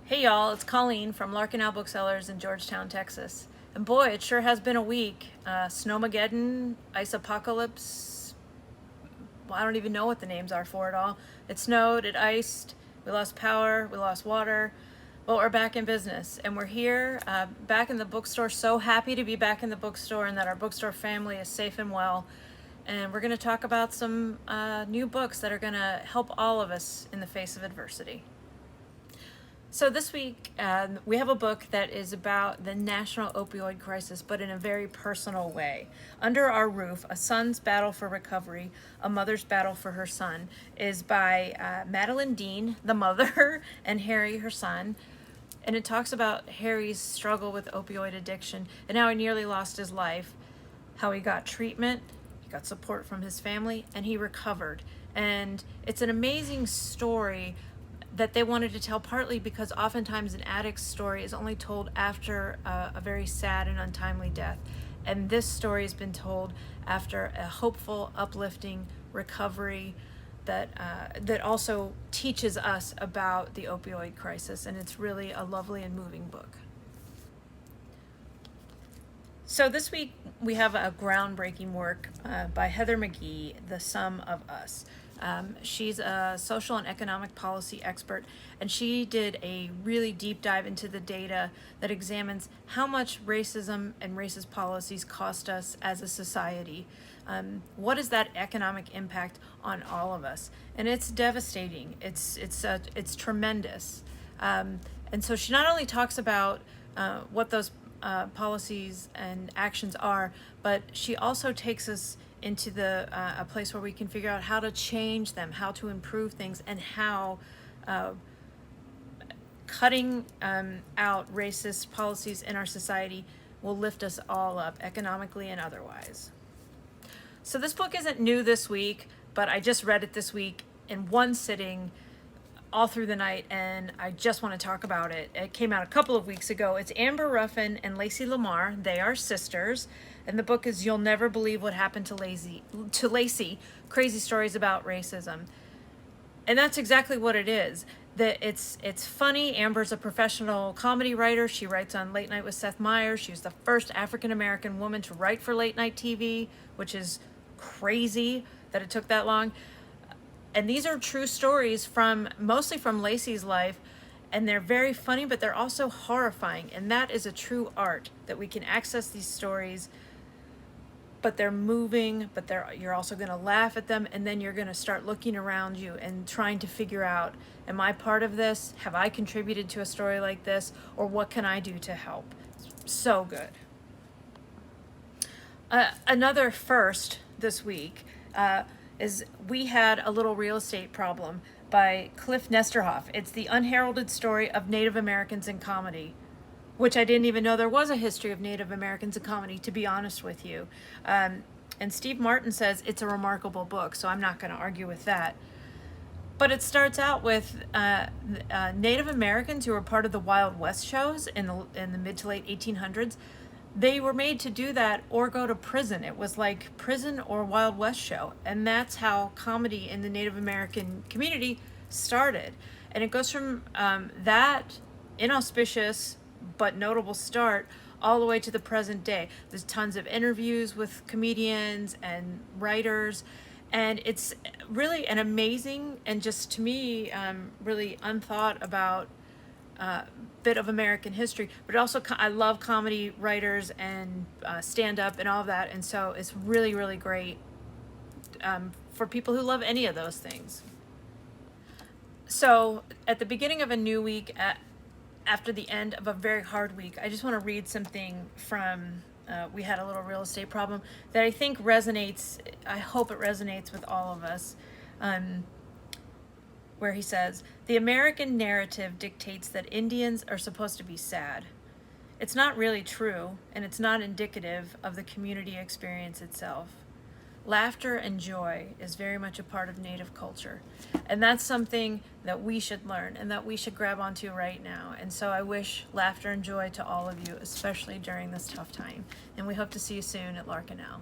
Hey y'all, it's Colleen from Larkenau Booksellers in Georgetown, Texas. And boy, it sure has been a week. Snowmageddon, Ice-Apocalypse, well, I don't even know what the names are for it all. It snowed, it iced, we lost power, we lost water. Well, we're back in business and we're here, back in the bookstore. So happy to be back in the bookstore and that our bookstore family is safe and well. And we're going to talk about some new books that are going to help all of us in the face of adversity. So this week, we have a book that is about the national opioid crisis, but in a very personal way. Under Our Roof, A Son's Battle for Recovery, A Mother's Battle for Her Son, is by Madeline Dean, the mother, and Harry, her son. And it talks about Harry's struggle with opioid addiction and how he nearly lost his life, how he got treatment, he got support from his family, and he recovered. And it's an amazing story that they wanted to tell, partly because oftentimes an addict's story is only told after a very sad and untimely death. And this story has been told after a hopeful, uplifting recovery that also teaches us about the opioid crisis. And it's really a lovely and moving book. So this week we have a groundbreaking work by Heather McGee, The Sum of Us. She's a social and economic policy expert, and she did a really deep dive into the data that examines how much racism and racist policies cost us as a society. What is that economic impact on all of us? And it's devastating. It's tremendous. And so she not only talks about what those policies and actions are, but she also takes us into a place where we can figure out how to change them, how to improve things, and how cutting out racist policies in our society will lift us all up economically and otherwise. So this book isn't new this week, but I just read it this week in one sitting all through the night, and I just want to talk about it. It came out a couple of weeks ago. It's Amber Ruffin and Lacey Lamar. They are sisters, and the book is You'll Never Believe What Happened to Lacey, Crazy Stories About Racism. And that's exactly what it is. It's funny. Amber's a professional comedy writer. She writes on Late Night with Seth Meyers. She was the first African-American woman to write for late night TV, which is crazy that it took that long. And these are true stories mostly from Lacey's life, and they're very funny, but they're also horrifying. And that is a true art, that we can access these stories, but they're moving, but you're also going to laugh at them, and then you're going to start looking around you and trying to figure out, am I part of this? Have I contributed to a story like this? Or what can I do to help? So good. Another first this week is We Had a Little Real Estate Problem by Cliff Nesterhoff. It's the unheralded story of Native Americans in comedy, which I didn't even know there was a history of Native Americans in comedy, to be honest with you. And Steve Martin says it's a remarkable book, so I'm not going to argue with that. But it starts out with Native Americans who were part of the Wild West shows in the mid to late 1800s. They were made to do that or go to prison. It was like prison or Wild West show. And that's how comedy in the Native American community started. And it goes from that inauspicious but notable start all the way to the present day. There's tons of interviews with comedians and writers. And it's really an amazing and just to me really unthought about bit of American history, but also I love comedy writers and stand-up and all of that, and so it's really, really great for people who love any of those things. So at the beginning of a new week, after the end of a very hard week, I just want to read something from We Had a Little Real Estate Problem that I think resonates. I hope it resonates with all of us. Where he says, "The American narrative dictates that Indians are supposed to be sad. It's not really true, and it's not indicative of the community experience itself. Laughter and joy is very much a part of Native culture." And that's something that we should learn and that we should grab onto right now. And so I wish laughter and joy to all of you, especially during this tough time. And we hope to see you soon at Larkenau.